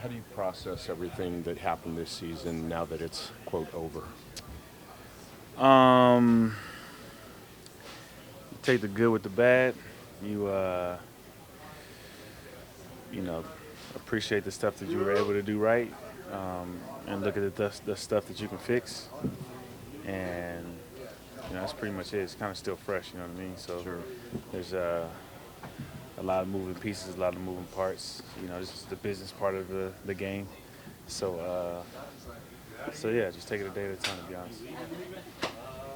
how do you process everything that happened this season now that it's, quote, over? Um, you take the good with the bad. You you know, appreciate the stuff that you were able to do right, and look at the stuff that you can fix. And that's pretty much it. It's kind of still fresh, you know what I mean? So Sure. there's a lot of moving pieces, a lot of moving parts. This is the business part of the game. So yeah, just take it a day at a time, to be honest.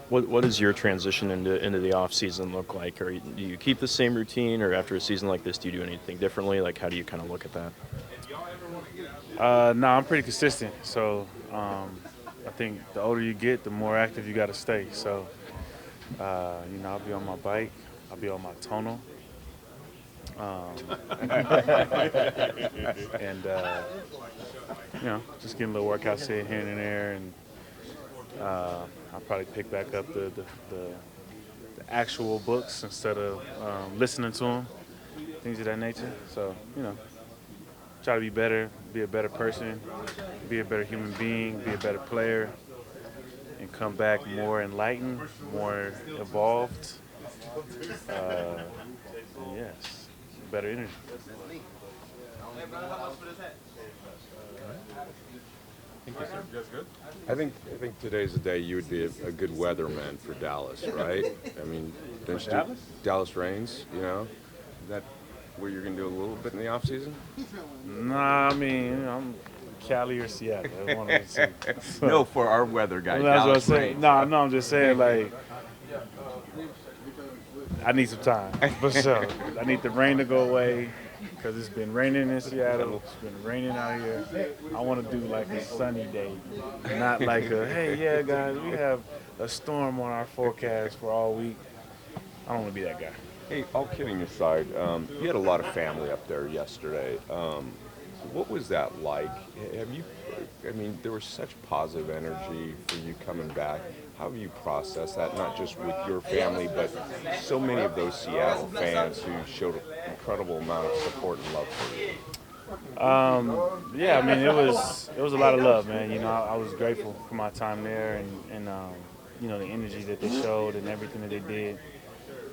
What does your transition into the off season look like? Or do you keep the same routine, or after a season like this, do you do anything differently? Like, how do you kind of look at that? No, I'm pretty consistent. So I think the older you get, the more active you got to stay. So I'll be on my bike, I'll be on my tonal, and just getting a little workouts here and there, and I'll probably pick back up the actual books instead of listening to them, things of that nature. So try to be better, be a better person, be a better human being, be a better player, and come back more enlightened, more evolved. And yes, better energy. I think today's the day you would be a good weatherman for Dallas, right? I mean, don't you do Dallas rains, Is that where you're going to do a little bit in the off season? Nah, I mean, I'm Cali or Seattle. One of the two. So, No, for our weather guy. that's what I'm Dallas saying. rains. No, I'm just saying, like, I need some time, for sure. I need the rain to go away because it's been raining in Seattle. It's been raining out here. I want to do like a sunny day, not like hey, yeah, guys, we have a storm on our forecast for all week. I don't want to be that guy. Hey, all kidding aside, you had a lot of family up there yesterday. What was that like? There was such positive energy for you coming back. How have you processed that, not just with your family, but so many of those Seattle fans who showed an incredible amount of support and love for you? Yeah, I mean, it was a lot of love, man. I was grateful for my time there, and the energy that they showed and everything that they did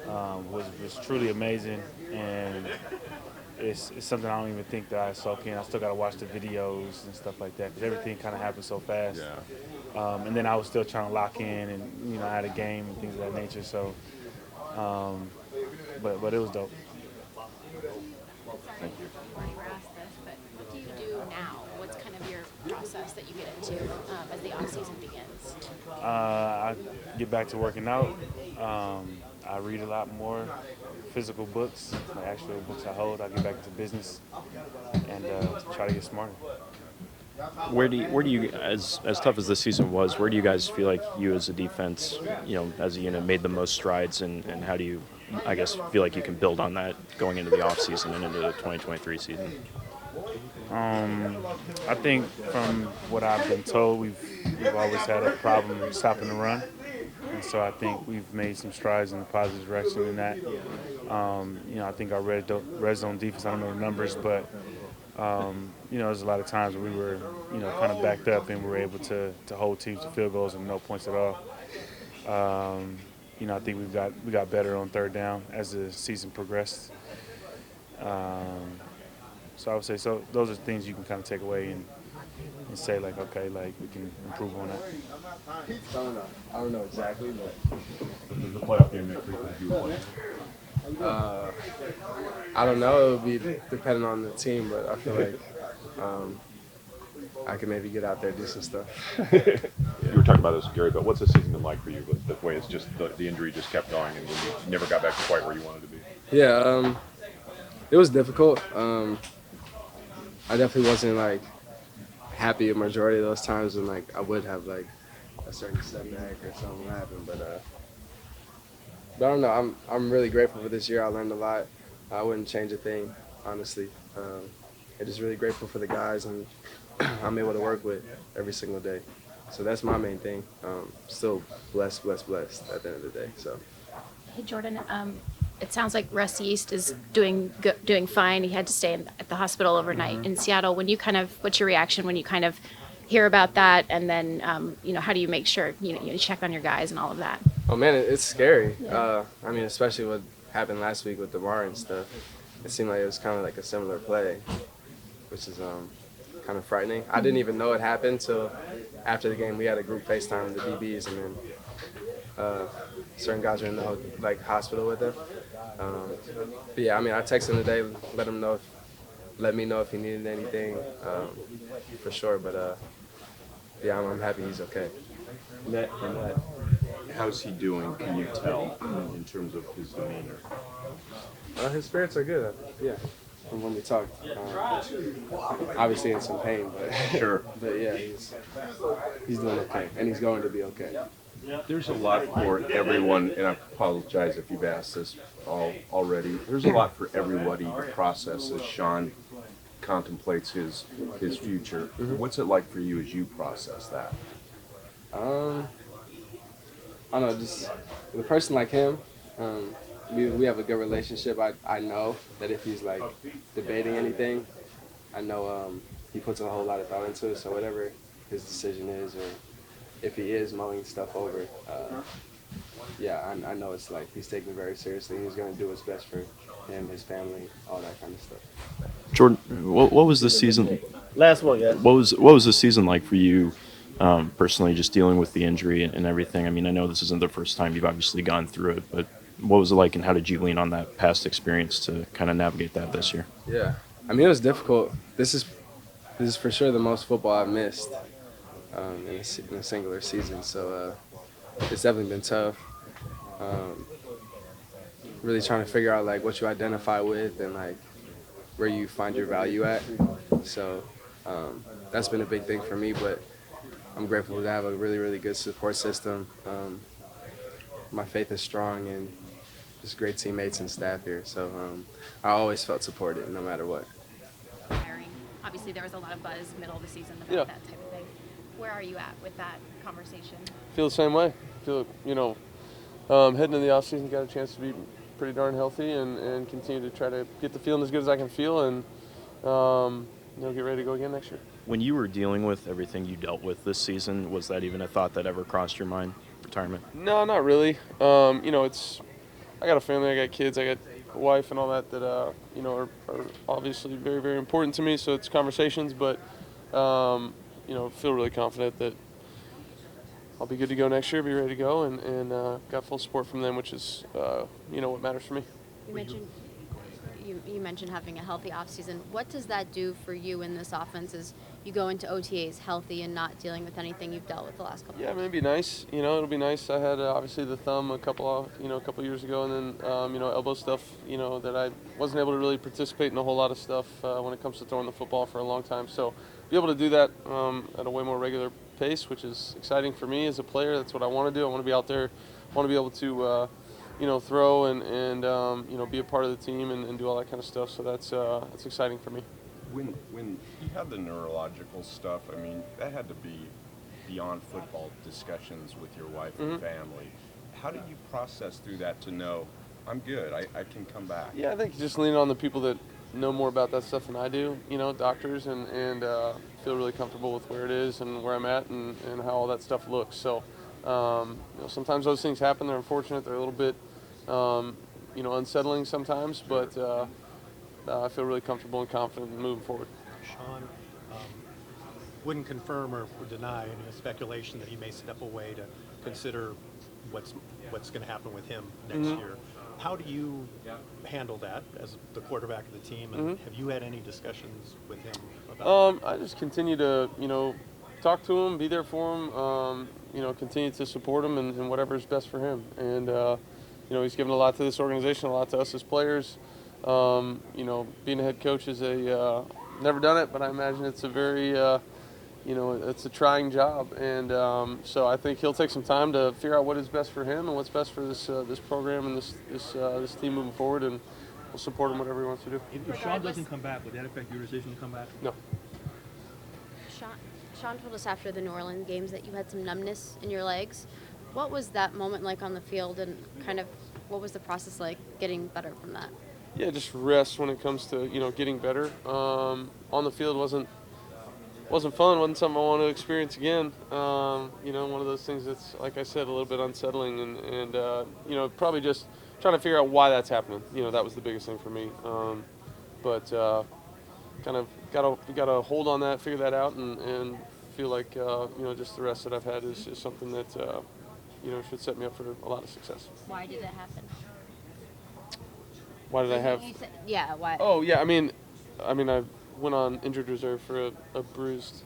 was truly amazing. And it's something I don't even think that I soak in. I still got to watch the videos and stuff like that because everything kind of happened so fast. Yeah. And then I was still trying to lock in, and I had a game and things of that nature. So, but it was dope. Thank you. Already were asked this, but what do you do now? What's kind of your process that you get into as the off season begins? I get back to working out. I read a lot more physical books, like actual books I hold. I get back into business and try to get smarter. Where do you as tough as this season was, where do you guys feel like you as a defense, as a unit, made the most strides, and how do you, I guess, feel like you can build on that going into the offseason and into the 2023 season? I think from what I've been told, we've always had a problem stopping the run. And so I think we've made some strides in the positive direction in that. I think our red zone defense, I don't know the numbers, but there's a lot of times where we were, kind of backed up and we were able to hold teams to field goals and no points at all. I think we got better on third down as the season progressed. So I would say those are things you can kind of take away and say, like, okay, like, we can improve on that. I don't know exactly, but The playoff game next week, would you play? I don't know. It would be depending on the team, but I feel like I can maybe get out there and do some stuff. You were talking about this, Gary, but what's the season been like for you? With the way it's just the injury just kept going, and you never got back to quite where you wanted to be. Yeah, it was difficult. I definitely wasn't like happy a majority of those times when like I would have like a certain setback or something happen, but I don't know. I'm really grateful for this year. I learned a lot. I wouldn't change a thing, honestly. I'm just really grateful for the guys and I'm able to work with every single day. So that's my main thing. Still blessed at the end of the day. So. Hey, Jordan, it sounds like Russ Yeast is doing fine. He had to stay at the hospital overnight in Seattle. When you what's your reaction when you kind of hear about that, and then how do you make sure you check on your guys and all of that? Oh man, it's scary. I mean, especially what happened last week with DeMar and stuff. It seemed like it was kind of like a similar play, which is kind of frightening. I didn't even know it happened till after the game. We had a group FaceTime with the DBs, and then certain guys were in the hospital with him. But yeah, I mean, I texted him today, let me know if he needed anything, for sure. But yeah, I'm happy he's okay. Matt, how's he doing? Can you tell in terms of his demeanor? His spirits are good. Yeah, from when we talked. Obviously in some pain, but Sure. but yeah, he's doing okay, and he's going to be okay. There's a lot for everyone, and I apologize if you've asked this already. There's a lot for everybody to process as Sean contemplates his future. What's it like for you as you process that? I don't know, just with a person like him, we have a good relationship. I know that if he's like debating anything, I know he puts a whole lot of thought into it. So whatever his decision is, or if he is mulling stuff over, yeah, I know it's like he's taking it very seriously. He's going to do what's best for him, his family, all that kind of stuff. Jordan, what was the season? Last one, yeah. What was the season like for you personally, just dealing with the injury and everything? I mean, I know this isn't the first time you've obviously gone through it, but what was it like, and how did you lean on that past experience to kind of navigate that this year? Yeah, I mean, it was difficult. This is for sure the most football I've missed in a singular season. So it's definitely been tough. Really trying to figure out like what you identify with and like where you find your value at. So that's been a big thing for me, but I'm grateful to have a really, really good support system. My faith is strong and just great teammates and staff here. So I always felt supported no matter what. Hiring. Obviously, there was a lot of buzz middle of the season about that type of thing. Where are you at with that conversation? Feel the same way. Feel, heading into the offseason, got a chance to be pretty darn healthy and continue to try to get the feeling as good as I can feel and, get ready to go again next year. When you were dealing with everything you dealt with this season, was that even a thought that ever crossed your mind, retirement? No, not really. I got a family, I got kids, I got a wife and all that are obviously very, very important to me. So it's conversations, but, feel really confident that I'll be good to go next year, be ready to go, and got full support from them, which is, what matters for me. You mentioned having a healthy offseason. What does that do for you in this offense as you go into OTAs healthy and not dealing with anything you've dealt with the last couple of years? Yeah, it'd be nice. It'll be nice. I had obviously the thumb a couple years ago, and then elbow stuff. That I wasn't able to really participate in a whole lot of stuff when it comes to throwing the football for a long time. So be able to do that at a way more regular pace, which is exciting for me as a player. That's what I want to do. I want to be out there. I want to be able to throw and be a part of the team and do all that kind of stuff. So that's exciting for me. When you had the neurological stuff, I mean, that had to be beyond football discussions with your wife and family. How did you process through that to know, I'm good, I can come back? Yeah, I think just leaning on the people that know more about that stuff than I do, doctors, and feel really comfortable with where it is and where I'm at and how all that stuff looks. So, sometimes those things happen. They're unfortunate. They're a little bit, unsettling sometimes, but I feel really comfortable and confident in moving forward. Sean wouldn't confirm or deny any speculation that he may step away to consider what's going to happen with him next year. How do you handle that as the quarterback of the team, and have you had any discussions with him about that? I just continue to, talk to him, be there for him, continue to support him and whatever is best for him. And, he's given a lot to this organization, a lot to us as players. Being a head coach is never done it, but I imagine it's a very, it's a trying job. And so I think he'll take some time to figure out what is best for him and what's best for this program and this team moving forward, and we'll support him whatever he wants to do. If Sean doesn't come back, would that affect your decision to come back? No. Sean told us after the New Orleans games that you had some numbness in your legs. What was that moment like on the field, and kind of what was the process like getting better from that? Yeah, just rest when it comes to getting better. On the field wasn't fun. Wasn't something I want to experience again. One of those things that's, like I said, a little bit unsettling, and probably just trying to figure out why that's happening. That was the biggest thing for me. But kind of gotta hold on that, figure that out, and feel like just the rest that I've had is something that should set me up for a lot of success. Why did it happen? Why did I have? Yeah, why? Oh yeah, I mean, I went on injured reserve for a bruised,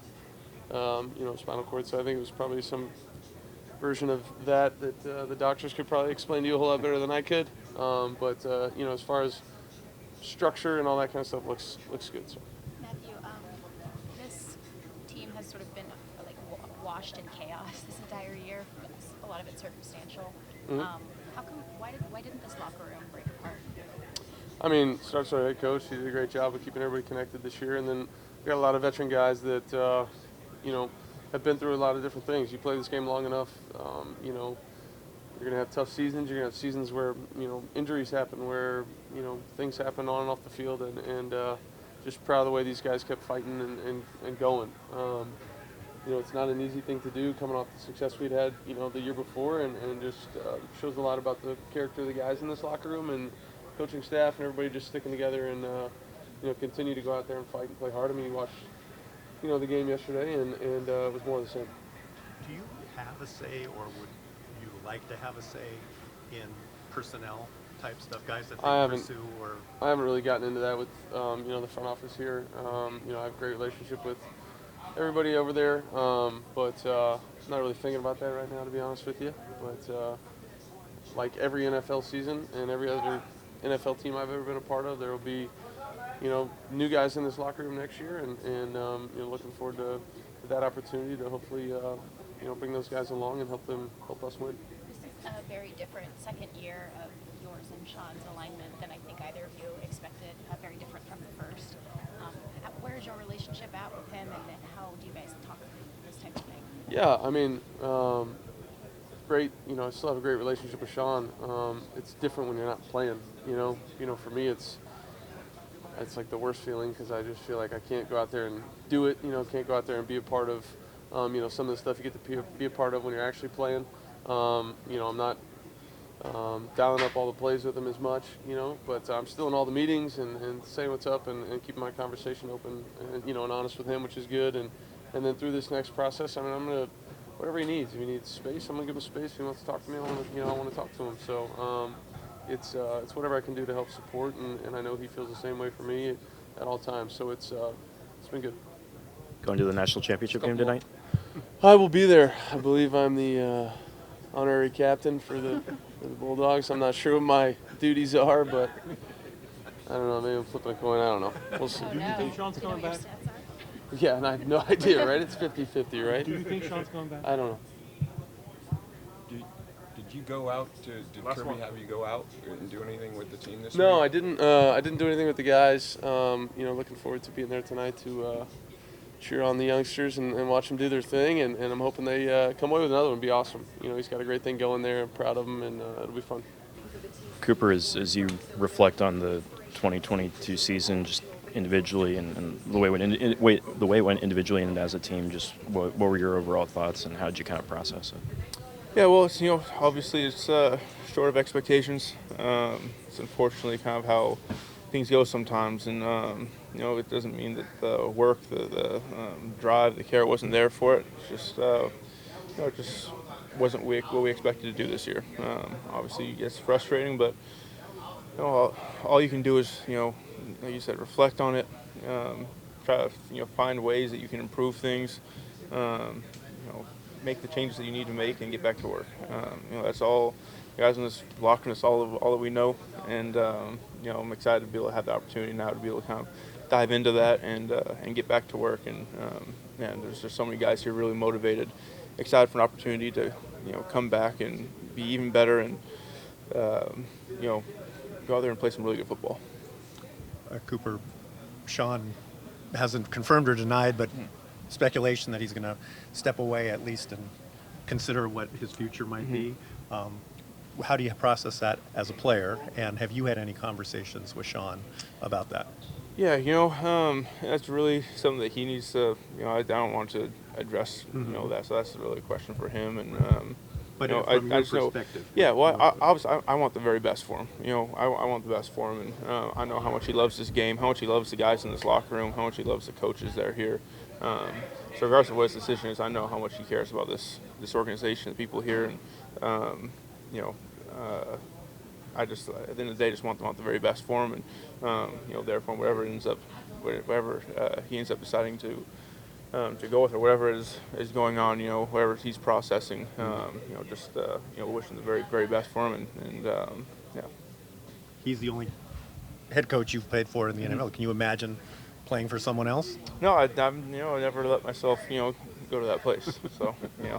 spinal cord. So I think it was probably some version of that the doctors could probably explain to you a whole lot better than I could. But as far as structure and all that kind of stuff, looks good. So. Matthew, this team has sort of been like washed in chaos this entire year. A lot of it circumstantial. Mm-hmm. How come? Why didn't this locker room break apart? Starks our head coach. He did a great job of keeping everybody connected this year, and then we got a lot of veteran guys that have been through a lot of different things. You play this game long enough, you're going to have tough seasons. You're going to have seasons where injuries happen, where things happen on and off the field, and just proud of the way these guys kept fighting and going. It's not an easy thing to do coming off the success we'd had the year before, and just shows a lot about the character of the guys in this locker room and coaching staff and everybody just sticking together and continue to go out there and fight and play hard. You watched the game yesterday, and it was more of the same. Do you have a say, or would you like to have a say in personnel type stuff, guys that they pursue? Or I haven't really gotten into that with the front office here. I have a great relationship with everybody over there, but not really thinking about that right now, to be honest with you. But like every NFL season and every other NFL team I've ever been a part of, there will be new guys in this locker room next year, and looking forward to that opportunity to hopefully bring those guys along and help us win. This is a very different second year of yours and Sean's alignment than I think either of you expected. Very different from the first. Where's your relationship at with him, and how do you guys talk this type of thing? Yeah, great. I still have a great relationship with Sean. It's different when you're not playing. For me, it's like the worst feeling, because I just feel like I can't go out there and do it. Can't go out there and be a part of, some of the stuff you get to be a part of when you're actually playing. I'm not dialing up all the plays with him as much, but I'm still in all the meetings and saying what's up and keeping my conversation open and honest with him, which is good. And then through this next process, I'm gonna, whatever he needs. If he needs space, I'm gonna give him space. If he wants to talk to me, I want to talk to him. So it's whatever I can do to help support, and I know he feels the same way for me at all times. So it's been good. Going to the national championship game tonight? I will be there. I believe I'm the honorary captain for the Bulldogs. I'm not sure what my duties are, but I don't know. Maybe I'm flipping a coin. I don't know. We'll see. Do you think Sean's coming back? Yeah, and I have no idea, right? It's 50-50, right? Do you think Sean's coming back? I don't know. Did you go out did Kirby have you go out and do anything with the team this week? No, I didn't. I didn't do anything with the guys. Looking forward to being there tonight to cheer on the youngsters and watch them do their thing, and I'm hoping they come away with another one. It'd be awesome. He's got a great thing going there. I'm proud of him, and it'll be fun. Cooper, as you reflect on the 2022 season, just individually and the way it went individually and as a team, just what were your overall thoughts, and how did you kind of process it? Yeah, well, it's, obviously it's short of expectations. It's unfortunately kind of how things go sometimes, and it doesn't mean that the work, the drive, the care wasn't there for it. It's just it just wasn't what we expected to do this year. Obviously, it's frustrating, but all you can do is like you said, reflect on it, try to find ways that you can improve things. Make the changes that you need to make and get back to work. That's all. Guys in this locker room, that's all that we know, and I'm excited to be able to have the opportunity now to be able to kind of dive into that and get back to work. And there's just so many guys here really motivated, excited for an opportunity to come back and be even better and go out there and play some really good football. Cooper, Sean hasn't confirmed or denied, but speculation that he's going to step away at least and consider what his future might be. how do you process that as a player? And have you had any conversations with Sean about that? Yeah, that's really something that he needs to, I don't want to address, that. So that's really a question for him. And, But I from your just know, perspective. yeah, well, obviously I want the very best for him. I want the best for him. And I know how much he loves this game, how much he loves the guys in this locker room, how much he loves the coaches that are here. So regardless of what his decision is, I know how much he cares about this organization, the people here. And, I just, at the end of the day, just want the very best for him, and therefore whatever he ends up deciding to go with, or whatever is going on, whatever he's processing, wishing the very, very best for him, and yeah. He's the only head coach you've played for in the NFL. Can you imagine playing for someone else? No, I never let myself, go to that place. So,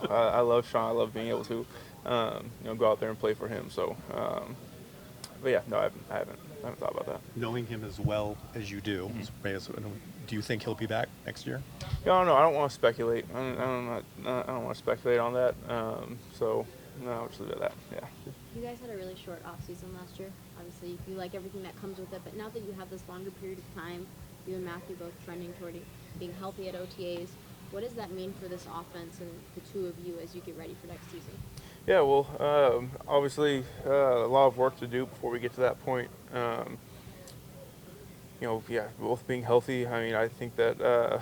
I love Sean. I love being able to, go out there and play for him. So, but yeah, no, I haven't thought about that. Knowing him as well as you do, do you think he'll be back next year? Yeah, I don't know. I don't want to speculate. I don't want to speculate on that. So, no, I'll just leave it at that. Yeah. You guys had a really short offseason last year. Obviously, you like everything that comes with it, but now that you have this longer period of time, you and Matthew both trending toward being healthy at OTAs, what does that mean for this offense and the two of you as you get ready for next season? Yeah, well, obviously, a lot of work to do before we get to that point. Both being healthy. I mean, I think that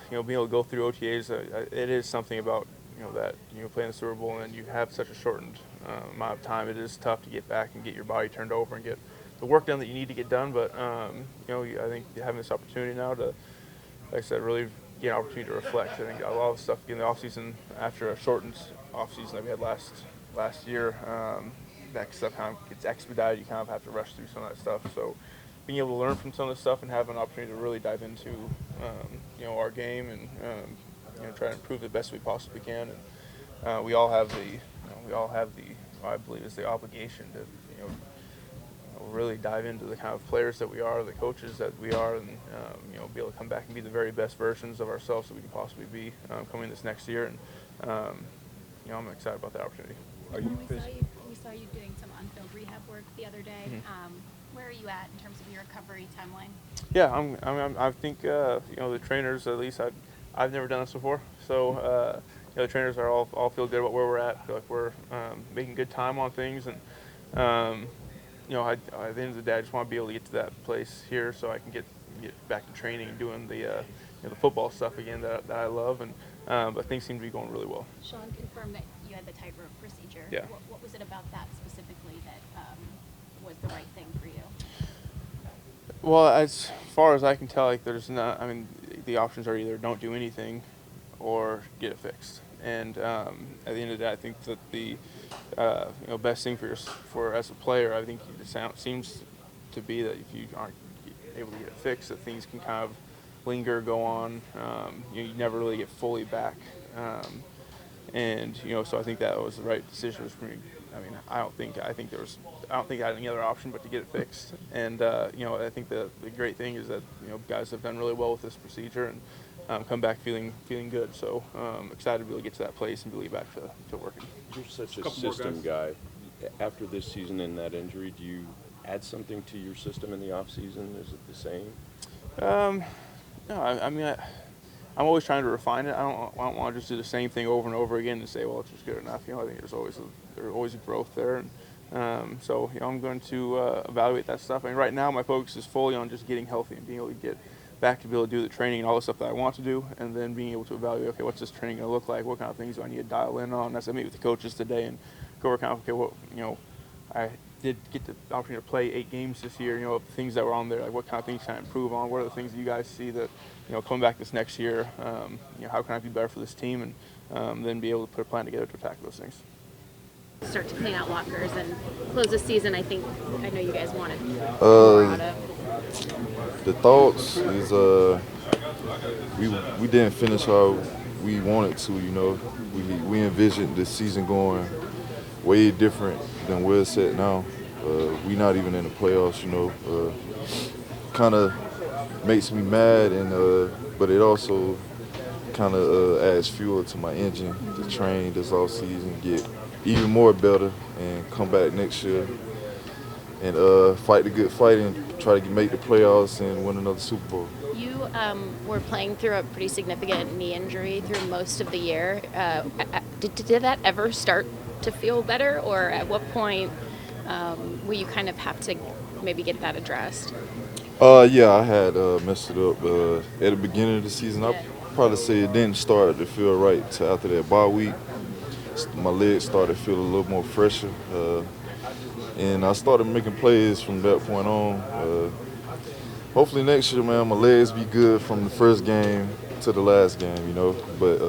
being able to go through OTAs, it is something about that playing the Super Bowl and you have such a shortened amount of time. It is tough to get back and get your body turned over and get the work done that you need to get done. But I think having this opportunity now to, like I said, really get an opportunity to reflect. I think a lot of stuff in the offseason, after a shortened offseason that we had last year, that stuff kind of gets expedited. You kind of have to rush through some of that stuff. So being able to learn from some of this stuff and have an opportunity to really dive into our game and try to improve the best we possibly can. And we all have the I believe it's the obligation to really dive into the kind of players that we are, the coaches that we are, and be able to come back and be the very best versions of ourselves that we can possibly be coming this next year. And I'm excited about that opportunity. We saw you doing some on-field rehab work the other day. Where are you at in terms of your recovery timeline? Yeah, I think the trainers, at least I've never done this before, so the trainers are all feel good about where we're at. I feel like we're making good time on things, and at the end of the day, I just want to be able to get to that place here so I can get back to training and doing the football stuff again that I love, and but things seem to be going really well. Sean confirmed that you had the tightrope procedure. Yeah. What was it about that specifically that was the right thing for you? Well, as far as I can tell, there's not. I mean, the options are either don't do anything or get it fixed. And at the end of the day, I think that the best thing for as a player, I think it seems to be that if you aren't able to get it fixed, that things can kind of linger, go on. You never really get fully back. So I think that was the right decision for me. I mean, I don't think I had any other option but to get it fixed. And I think the great thing is that guys have done really well with this procedure and come back feeling good. So excited to be able to get to that place and be able to get back to working. You're such a system guy. After this season and that injury, do you add something to your system in the off season? Is it the same? No, I mean, I'm always trying to refine it. I don't want to just do the same thing over and over again and say, well, it's just good enough. I think there's always a growth there. And so I'm going to evaluate that stuff. I mean, right now my focus is fully on just getting healthy and being able to get back to be able to do the training and all the stuff that I want to do, and then being able to evaluate, okay, what's this training going to look like? What kind of things do I need to dial in on? As I meet with the coaches today and go over kind of, okay, what I did get the opportunity to play 8 games this year. Things that were on there, like what kind of things can I improve on? What are the things that you guys see that coming back this next year? How can I be better for this team? And then be able to put a plan together to attack those things. Start to clean out lockers and close the season. I know you guys wanted more out of. The thoughts is we didn't finish how we wanted to. We envisioned the season going way different than where it's at now. We not even in the playoffs. Kind of makes me mad, and but it also kind of adds fuel to my engine to train this off season, get even more better and come back next year and fight the good fight and try to make the playoffs and win another Super Bowl. You were playing through a pretty significant knee injury through most of the year. Did that ever start to feel better, or at what point will you kind of have to maybe get that addressed? Yeah, I had messed it up at the beginning of the season. I'd probably say it didn't start to feel right till after that bye week. My legs started to feel a little more fresher, and I started making plays from that point on. Hopefully next year, man, my legs be good from the first game to the last game, you know. But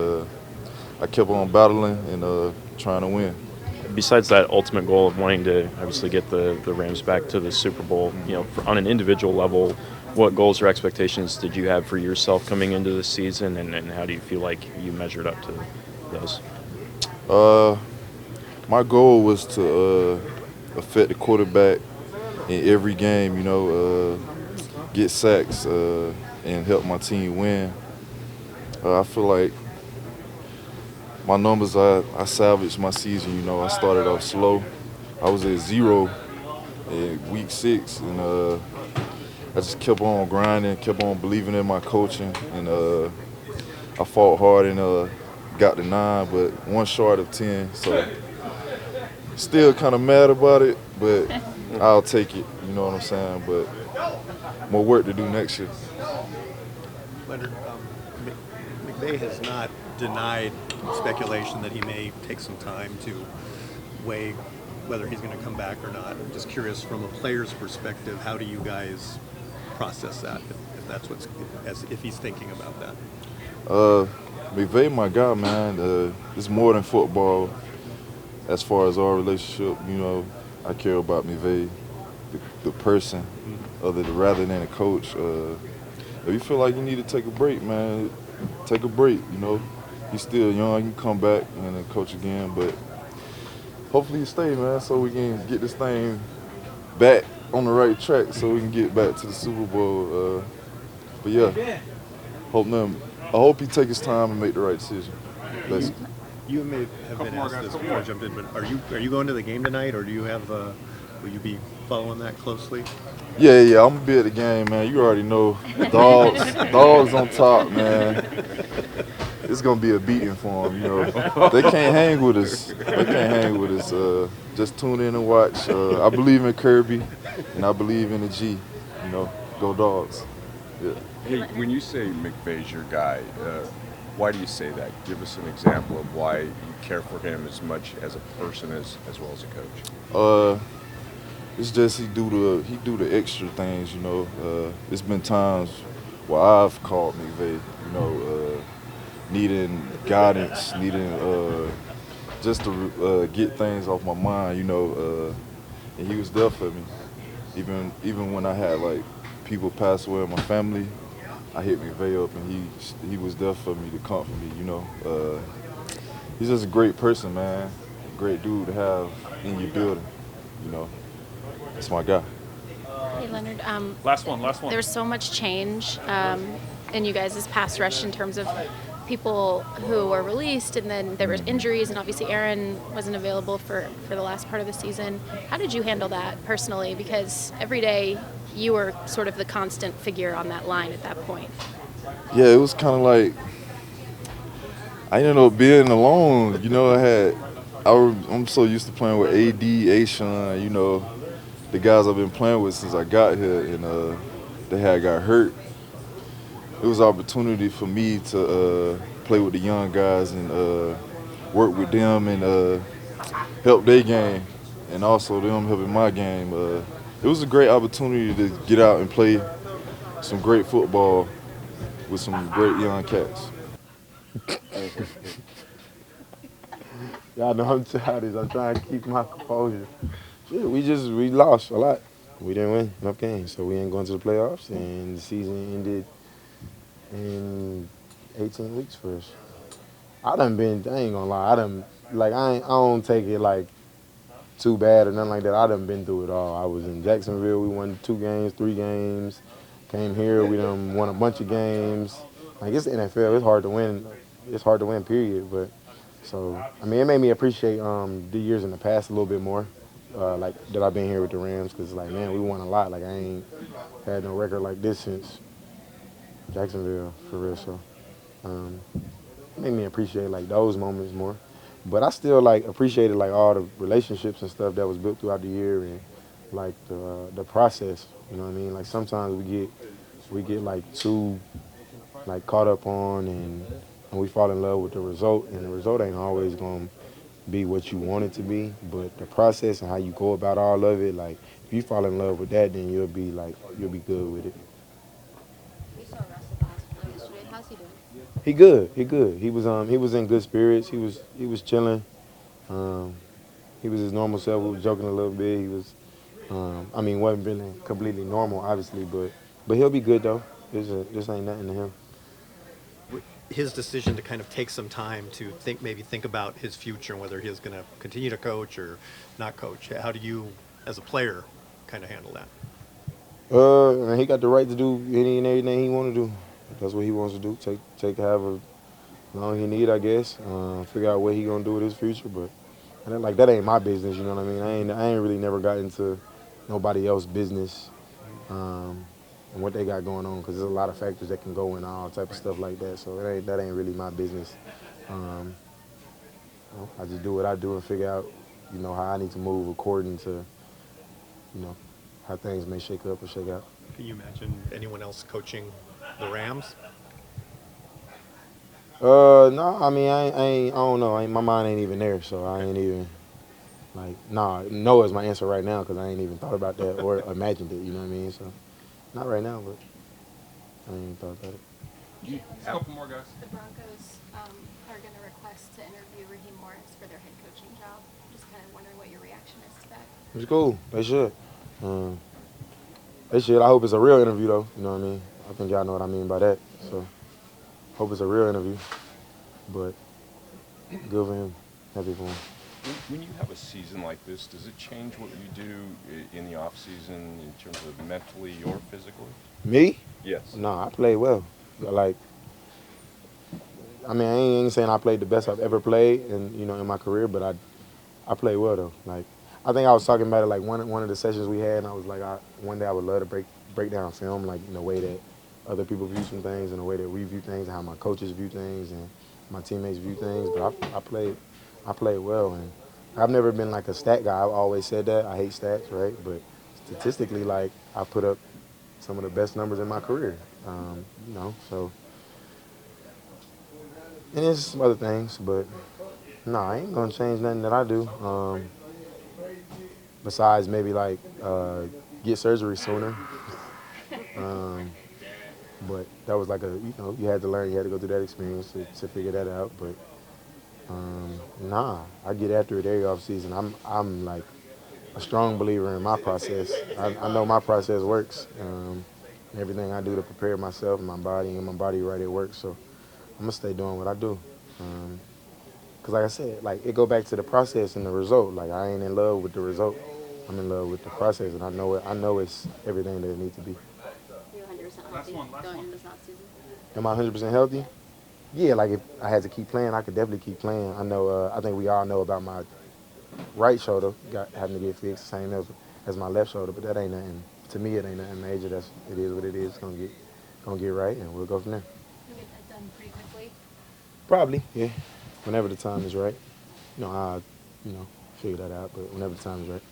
I kept on battling and trying to win. Besides that ultimate goal of wanting to obviously get the Rams back to the Super Bowl, you know, on an individual level, what goals or expectations did you have for yourself coming into the season, and how do you feel like you measured up to those? My goal was to affect the quarterback in every game, you know, get sacks and help my team win. I feel like my numbers, I salvaged my season, you know. I started off slow. I was at 0 in week 6, and I just kept on grinding, kept on believing in my coaching, and I fought hard and got to 9, but one short of 10. So still kind of mad about it, but I'll take it, you know what I'm saying? But more work to do next year. Leonard, McVay has not denied speculation that he may take some time to weigh whether he's going to come back or not. I'm just curious, from a player's perspective, how do you guys process that, if that's if he's thinking about that? McVay, my guy, man. It's more than football. As far as our relationship, you know, I care about McVay, the person, rather than a coach. If you feel like you need to take a break, man, take a break. You know, he's still young. You can come back and then coach again, but hopefully you stay, man, so we can get this thing back on the right track, so we can get back to the Super Bowl. But yeah, I hope he take his time and make the right decision. Basically. You may have been asked this before I jumped in, but are you going to the game tonight, or do you have? Will you be following that closely? Yeah, I'm gonna be at the game, man. You already know, dogs on top, man. It's gonna be a beating for them, you know. They can't hang with us. Just tune in and watch. I believe in Kirby, and I believe in the G. You know, go Dogs. Yeah. Hey, when you say McVay's your guy, why do you say that? Give us an example of why you care for him as much as a person as well as a coach. It's just he do the extra things, you know. It's been times where I've called McVay, you know, needing guidance, needing just to get things off my mind, you know. And he was there for me, even when I had like people pass away in my family. I hit McVay up, and he was there for me to comfort me, you know. He's just a great person, man. Great dude to have in your building, you know. That's my guy. Hey, Leonard. Last one. There's so much change in you guys' pass rush in terms of people who were released, and then there were injuries, and obviously Aaron wasn't available for the last part of the season. How did you handle that personally? Because every day you were sort of the constant figure on that line at that point. Yeah, it was kind of like I ended up being alone. You know, I'm so used to playing with AD, A-Shun, you know, the guys I've been playing with since I got here, and they had got hurt. It was an opportunity for me to play with the young guys and work with them and help their game, and also them helping my game. It was a great opportunity to get out and play some great football with some great young cats. Y'all know I'm childish. I'm trying to keep my composure. Shit, we lost a lot. We didn't win enough games, so we ain't going to the playoffs, and the season ended in 18 weeks for us. I ain't gonna lie, I don't take it like too bad or nothing like that. I done been through it all. I was in Jacksonville, we won 2 games, 3 games. Came here, we done won a bunch of games. Like, it's the NFL, it's hard to win, period. But So, I mean, it made me appreciate the years in the past a little bit more, like that I've been here with the Rams, because, like, man, we won a lot. Like, I ain't had no record like this since Jacksonville, for real. So, it made me appreciate, like, those moments more. But I still, like, appreciated, like, all the relationships and stuff that was built throughout the year and, like, the process, you know what I mean? Like, sometimes we get like, too, like, caught up on and we fall in love with the result, and the result ain't always going to be what you want it to be, but the process and how you go about all of it, like, if you fall in love with that, then you'll be good with it. We saw Russell basketball yesterday. How's he doing? He good. He good. He was in good spirits. He was chilling. He was his normal self. We was joking a little bit. He was, I mean, wasn't feeling completely normal, obviously, but he'll be good though. This ain't nothing to him. His decision to kind of take some time to maybe think about his future and whether he's going to continue to coach or not coach. How do you, as a player, kind of handle that? And he got the right to do any and everything he want to do. That's what he wants to do. Take however long he need, I guess. Figure out what he gonna do with his future. But like that ain't my business. You know what I mean? I ain't really never got into nobody else's business and what they got going on, because there's a lot of factors that can go in all type of stuff like that. So that ain't really my business. I just do what I do and figure out, how I need to move according to, how things may shake up or shake out. Can you imagine anyone else coaching the Rams? No, I mean, I don't know. My mind ain't even there, so I ain't even, no is my answer right now, because I ain't even thought about that or imagined it, you know what I mean? So, not right now, but I ain't even thought about it. A couple more guys. The Broncos are going to request to interview Raheem Morris for their head coaching job. Just kind of wondering what your reaction is to that. It's cool. They should. They should. I hope it's a real interview, though. You know what I mean? I think y'all know what I mean by that. So, hope it's a real interview. But good for him. Happy for him. When you have a season like this, does it change what you do in the offseason in terms of mentally or physically? Me? Yes. Nah, I played well. I ain't saying I played the best I've ever played in my career, but I played well, though. I think I was talking about it, one of the sessions we had, and I was like, one day I would love to break down film, in the way that other people view some things, and the way that we view things, and how my coaches view things, and my teammates view things. But I played well, and I've never been a stat guy. I've always said that. I hate stats, right? But statistically, I put up some of the best numbers in my career, so. And there's some other things, but no, I ain't gonna change nothing that I do. Besides maybe get surgery sooner. But that was you had to learn, you had to go through that experience to figure that out. But I get after it every off season. I'm a strong believer in my process. I know my process works. Everything I do to prepare myself and my body right, it works. So I'm gonna stay doing what I do. Cause like I said, it go back to the process and the result. I ain't in love with the result. I'm in love with the process, and I know it's everything that it needs to be. You're 100% healthy going into this offseason? Am I 100% healthy? Yeah, if I had to keep playing, I could definitely keep playing. I know. I think we all know about my right shoulder having to get fixed, same as my left shoulder. But that ain't nothing. To me, it ain't nothing major. It is what it is. It's gonna get right, and we'll go from there. You'll get that done pretty quickly. Probably, yeah. Whenever the time is right. I'll figure that out. But whenever the time is right.